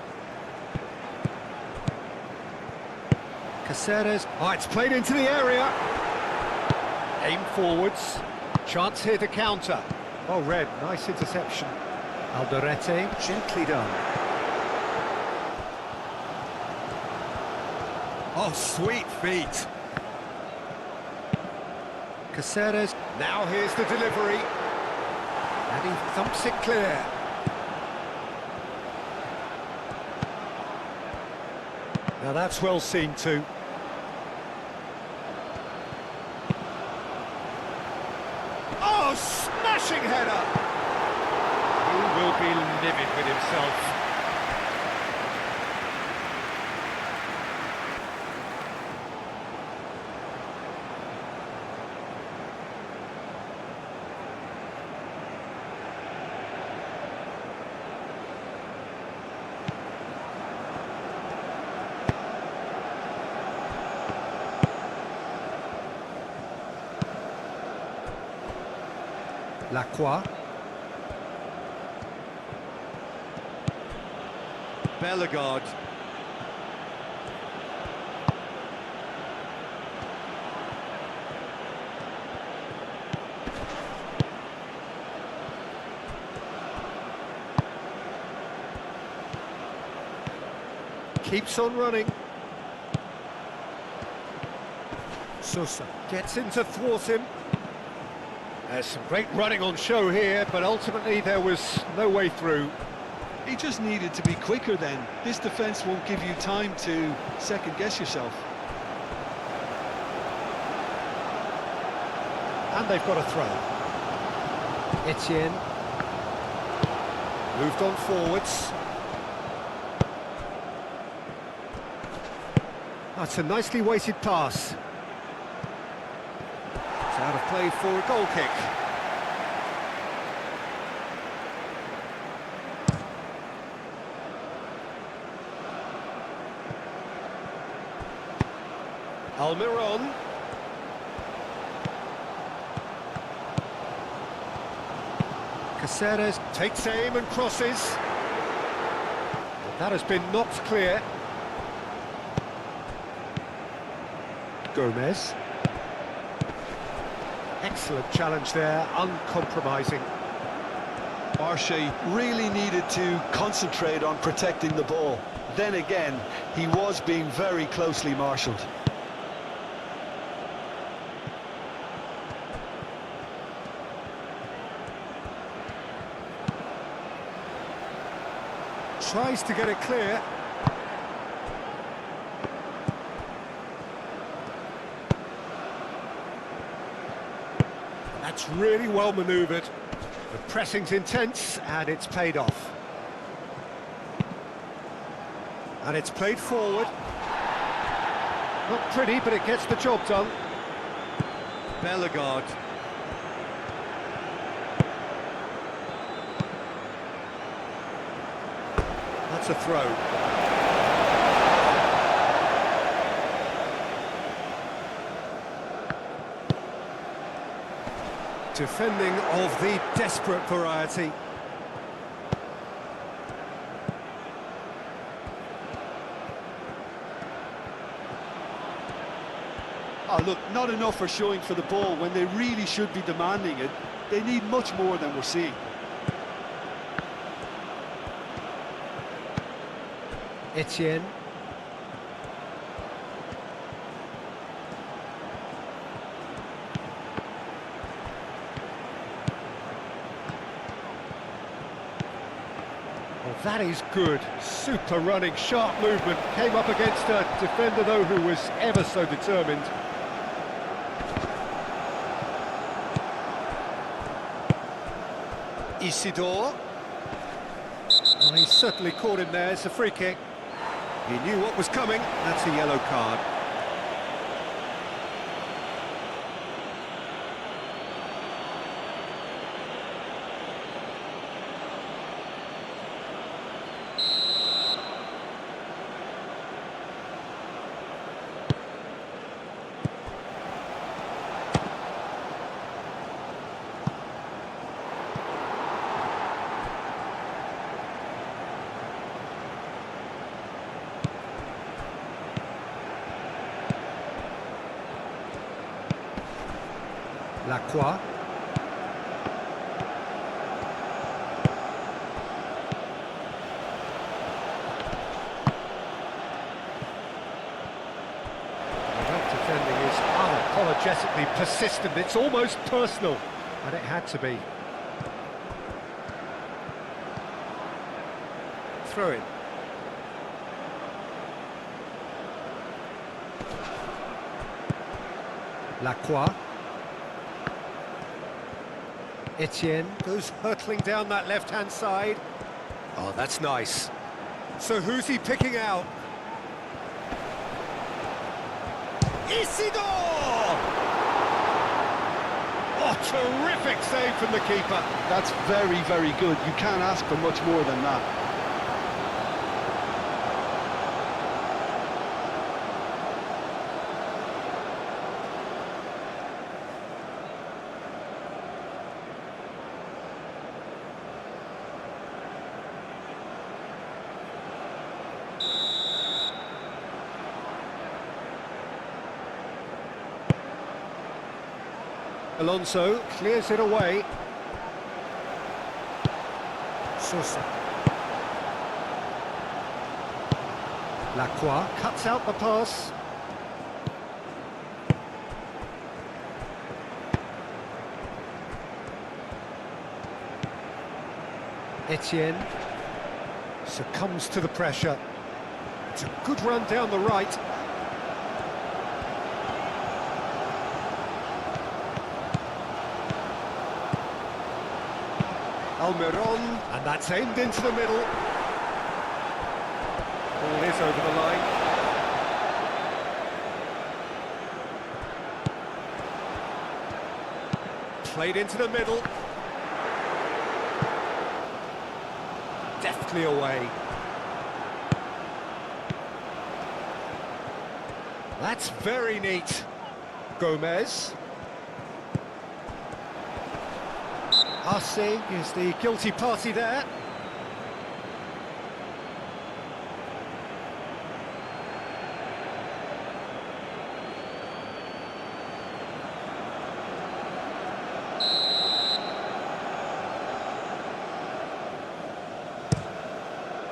Caceres, oh, it's played into the area. Aim forwards. Chance here to counter. Oh, Red, nice interception. Alderete, gently done. Oh, sweet feet. Caceres, now here's the delivery. And he thumps it clear. Now that's well seen too. Oh, smashing header! He will be livid with himself. Lacroix. Bellegarde. Keeps on running. Sosa gets in to thwart him. There's some great running on show here, but ultimately there was no way through. He just needed to be quicker then. This defence won't give you time to second-guess yourself. And they've got a throw. Etienne. Moved on forwards. That's a nicely weighted pass. It's out of play for a goal kick. Almiron. Caceres takes aim and crosses. That has been knocked clear. Gomez. Excellent challenge there, uncompromising. Marche really needed to concentrate on protecting the ball. Then again, he was being very closely marshalled. Tries to get it clear. That's really well manoeuvred. The pressing's intense, and it's paid off. And it's played forward. Not pretty, but it gets the job done. Bellegarde. That's a throw. Defending of the desperate variety. Oh, look, not enough are showing for the ball when they really should be demanding it. They need much more than we're seeing. Etienne. Well, that is good. Super running, sharp movement. Came up against a defender, though, who was ever so determined. Isidore. Well, he's certainly caught him there. It's a free kick. He knew what was coming. That's a yellow card. Lacroix. That defending is unapologetically persistent. It's almost personal, and it had to be. Throw in. Lacroix. Etienne goes hurtling down that left-hand side. Oh, that's nice. So who's he picking out? Isidore! Oh, terrific save from the keeper. That's very, very good. You can't ask for much more than that. Alonso clears it away. Sosa. Lacroix cuts out the pass. Etienne succumbs to the pressure. It's a good run down the right. Almiron, and that's aimed into the middle. Ball is over the line. Played into the middle. Deftly away. That's very neat. Gomez. Arce is the guilty party there.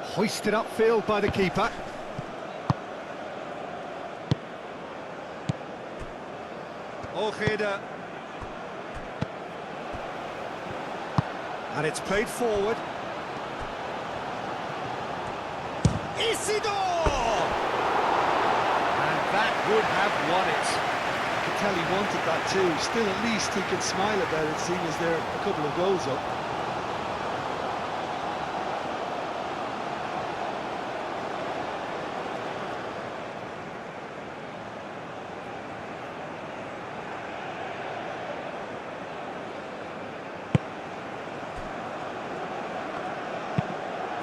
Hoisted upfield by the keeper. Ojeda. And it's played forward. Isidore! And that would have won it. I can tell he wanted that too. Still, at least he can smile about it, seeing as they're a couple of goals up.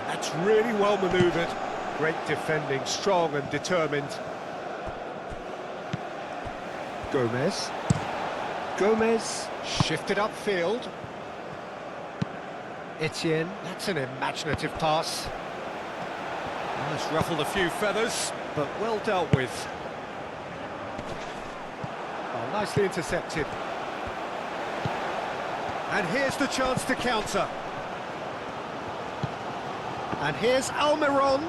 That's really well manoeuvred. Great defending, strong and determined. Gomez. Gomez shifted upfield. Etienne, that's an imaginative pass. Well, it's ruffled a few feathers, but well dealt with. Oh, nicely intercepted. And here's the chance to counter. And here's Almiron.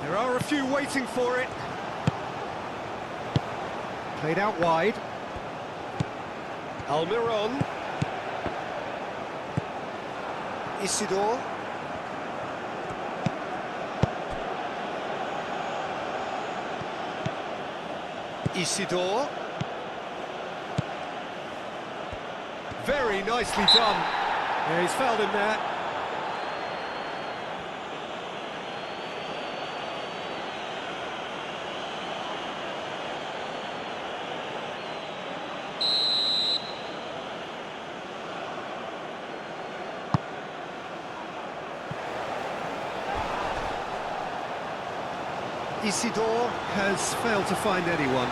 There are a few waiting for it. Played out wide. Almiron. Isidore. Isidore. Very nicely done. Yeah, he's fouled him there. Isidore has failed to find anyone.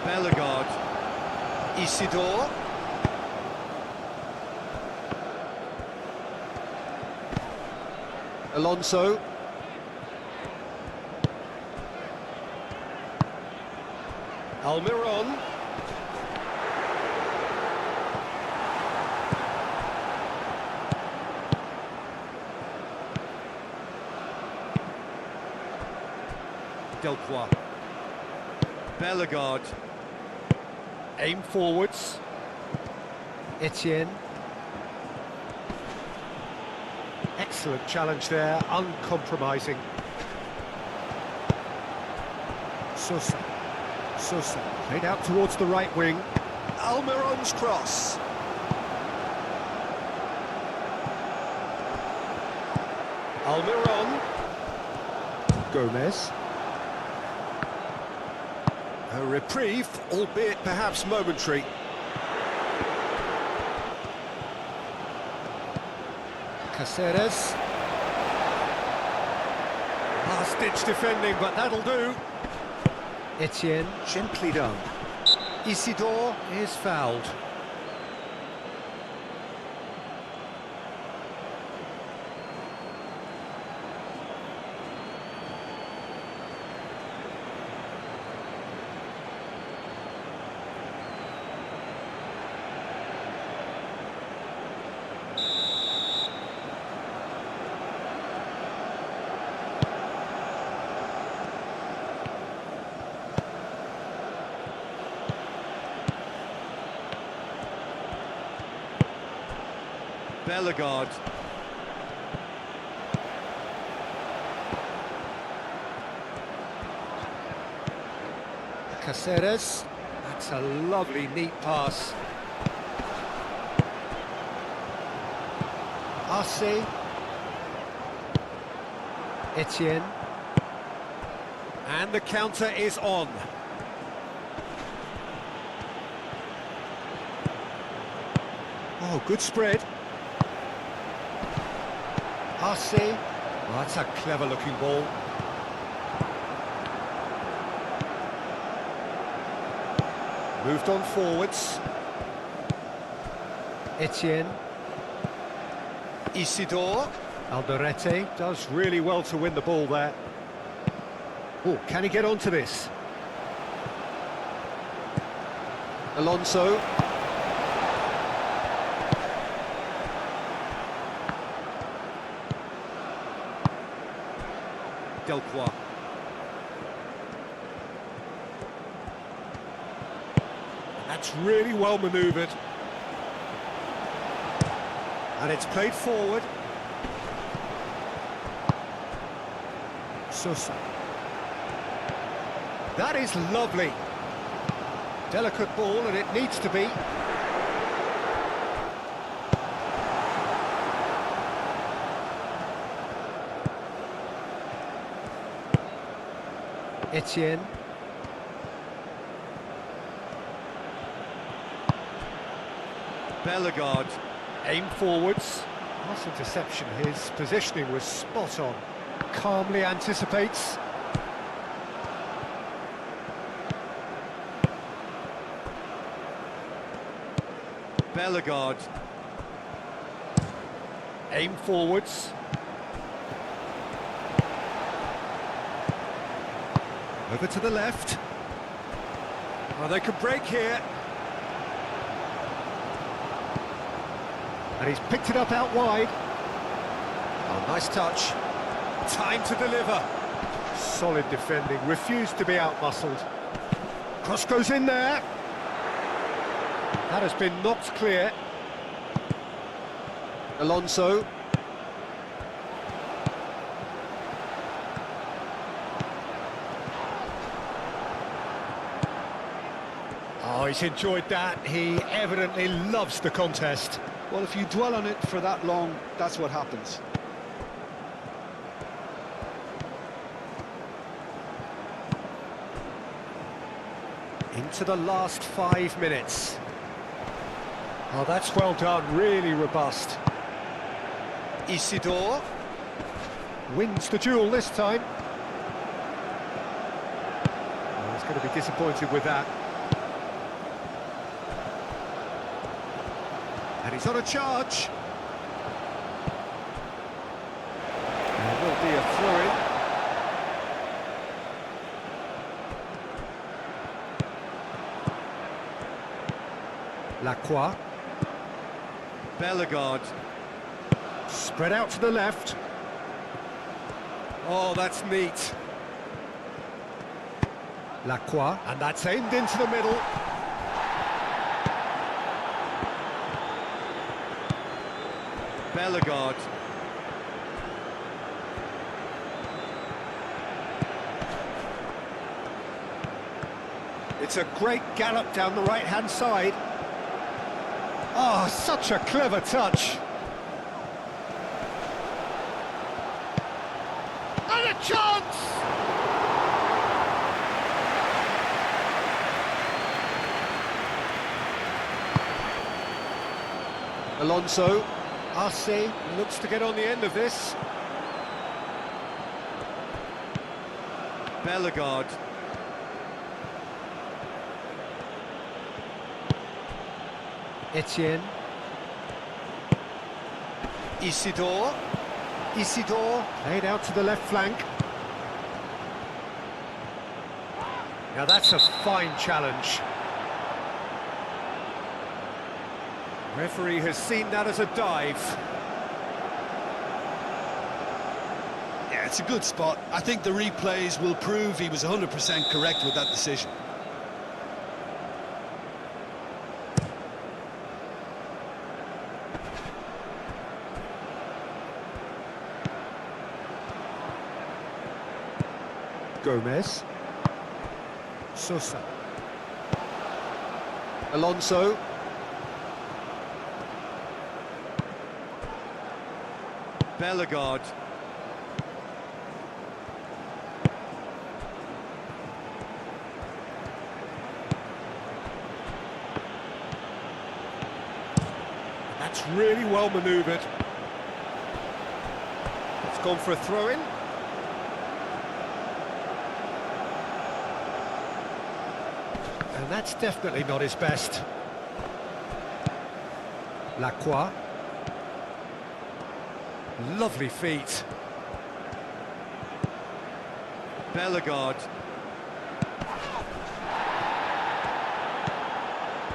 Bellegarde. Isidore. Alonso. Almiron. Delcroix. Bellegarde. Aim forwards. Etienne. Excellent challenge there, uncompromising. Sosa. Sosa, played out towards the right wing. Almiron's cross. Almiron. Gomez. A reprieve, albeit perhaps momentary. Caceres. Last-ditch defending, but that'll do. Etienne, gently done. Isidore is fouled. Bellegarde. Caceres. That's a lovely, neat pass. Arce. Etienne. And the counter is on. Oh, good spread. Arce. Well, that's a clever-looking ball. Moved on forwards. Etienne. Isidore. Alderete does really well to win the ball there. Oh, can he get onto this? Alonso. Delcroix. That's really well manoeuvred. And it's played forward. Sosa. That is lovely. Delicate ball, and it needs to be. Etienne. Bellegarde, aim forwards. Nice interception, his positioning was spot on. Calmly anticipates. Bellegarde. Aim forwards. Over to the left. Well, they could break here. And he's picked it up out wide. Oh, nice touch. Time to deliver. Solid defending, refused to be out-muscled. Cross goes in there. That has been knocked clear. Alonso. Oh, he's enjoyed that. He evidently loves the contest. Well, if you dwell on it for that long, that's what happens. Into the last 5 minutes. Oh, that's well done, really robust. Isidore wins the duel this time. Oh, he's going to be disappointed with that. And he's on a charge. There will be a throw-in. Lacroix. Bellegarde. Spread out to the left. Oh, that's neat. Lacroix. And that's aimed into the middle. Bellegarde. It's a great gallop down the right-hand side. Oh, such a clever touch. And a chance! Alonso. Arce looks to get on the end of this. Bellegarde. Etienne. Isidore. Isidore played out to the left flank. Now that's a fine challenge. Referee has seen that as a dive. Yeah, it's a good spot. I think the replays will prove he was 100% correct with that decision. Gomez. Sosa. Alonso. Bellegarde. That's really well manoeuvred. It's gone for a throw-in. And that's definitely not his best. Lacroix. Lovely feet. Bellegarde.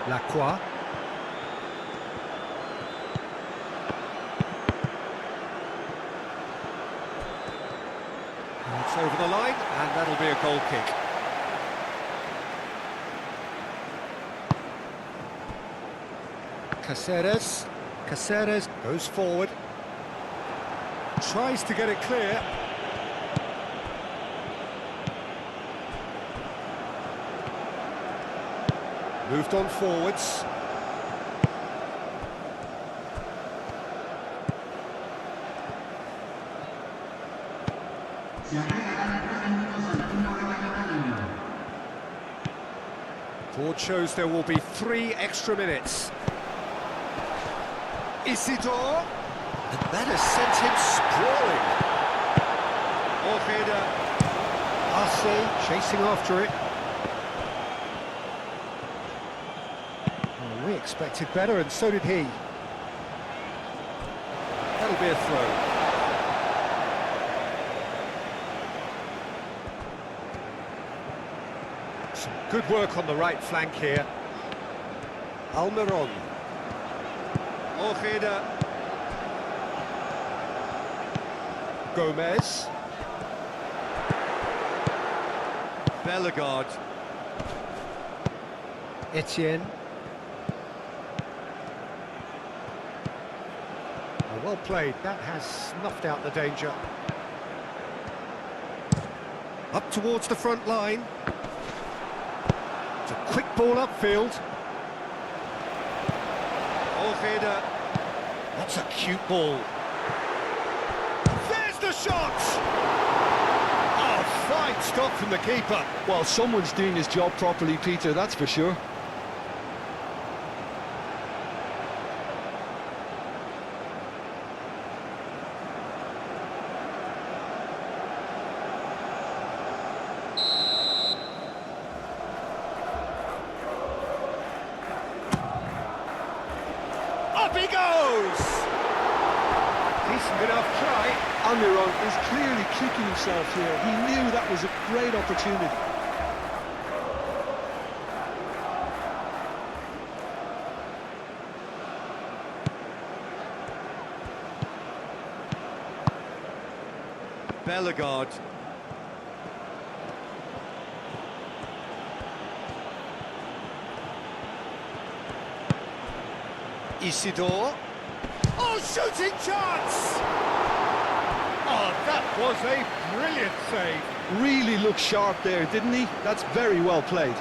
Lacroix. It's over the line, and that'll be a goal kick. Caceres goes forward, tries to get it clear. Moved on forwards. Board shows there will be 3 extra minutes. Isidore, and that has sent him sprawling. Ojeda, Arce chasing after it. Oh, we expected better, and so did he. That'll be a throw. Some good work on the right flank here. Almiron. Ojeda. Gomez. Bellegarde. Etienne. Oh, well played. That has snuffed out the danger. Up towards the front line. It's a quick ball upfield. Ojeda. That's a cute ball. There's the shot! Oh, fine stop from the keeper. Well, someone's doing his job properly, Peter, that's for sure. Up he goes! Decent enough try. Almiron is clearly kicking himself here. He knew that was a great opportunity. Bellegarde. Isidore. Oh, shooting chance! Oh, that was a brilliant save. Really looked sharp there, didn't he? That's very well played.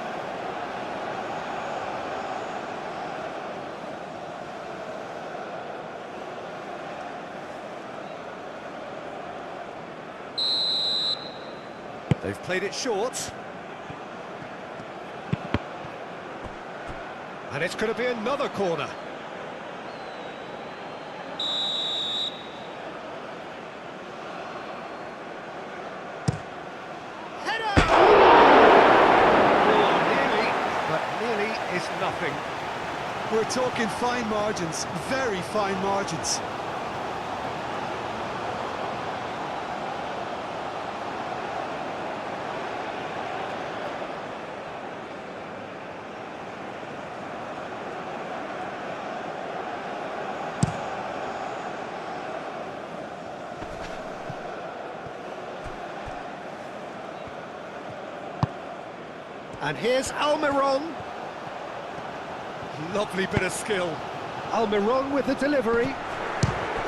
They've played it short. And it's going to be another corner. Header! Oh, nearly, but nearly is nothing. We're talking fine margins, very fine margins. And here's Almiron. Lovely bit of skill. Almiron with the delivery.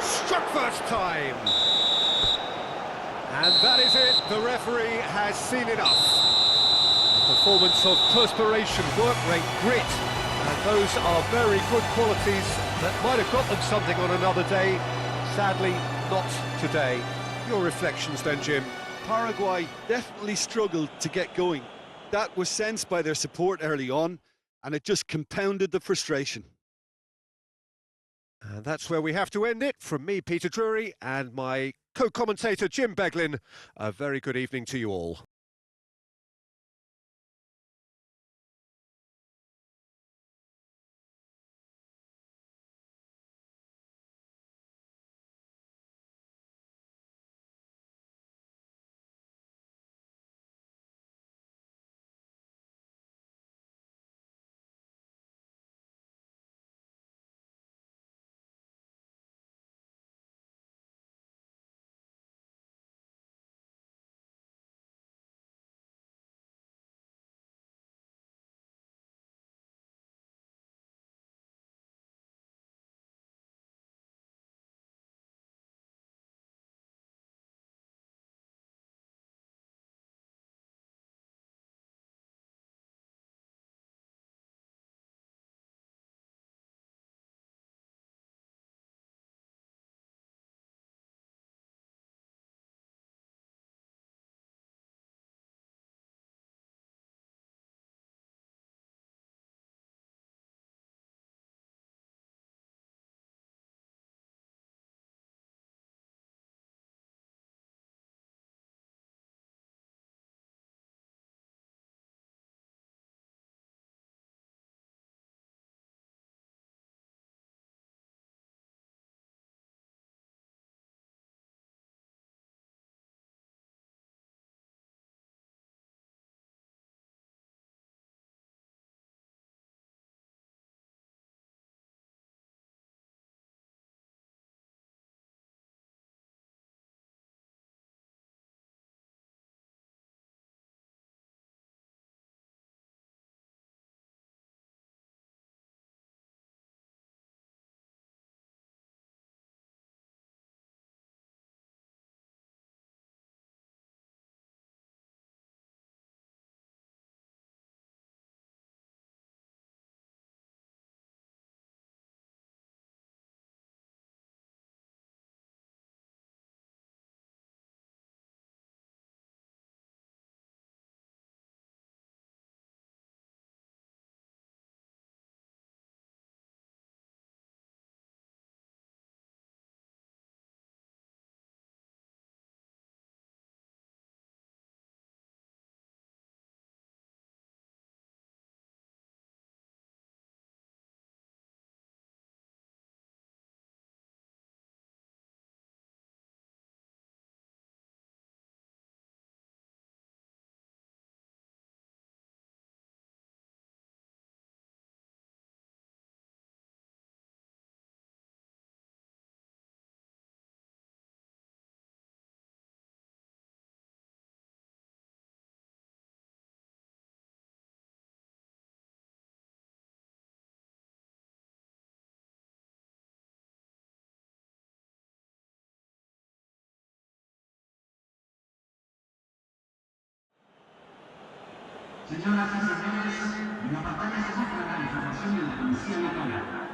Struck first time. And that is it. The referee has seen enough. A performance of perspiration, work rate, grit. And those are very good qualities that might have got them something on another day. Sadly, not today. Your reflections then, Jim? Paraguay definitely struggled to get going. That was sensed by their support early on, and it just compounded the frustration. And that's where we have to end it. From me, Peter Drury, and my co-commentator, Jim Beglin. A very good evening to you all. Señoras y señores, la pantalla se muestra la información de la policía local.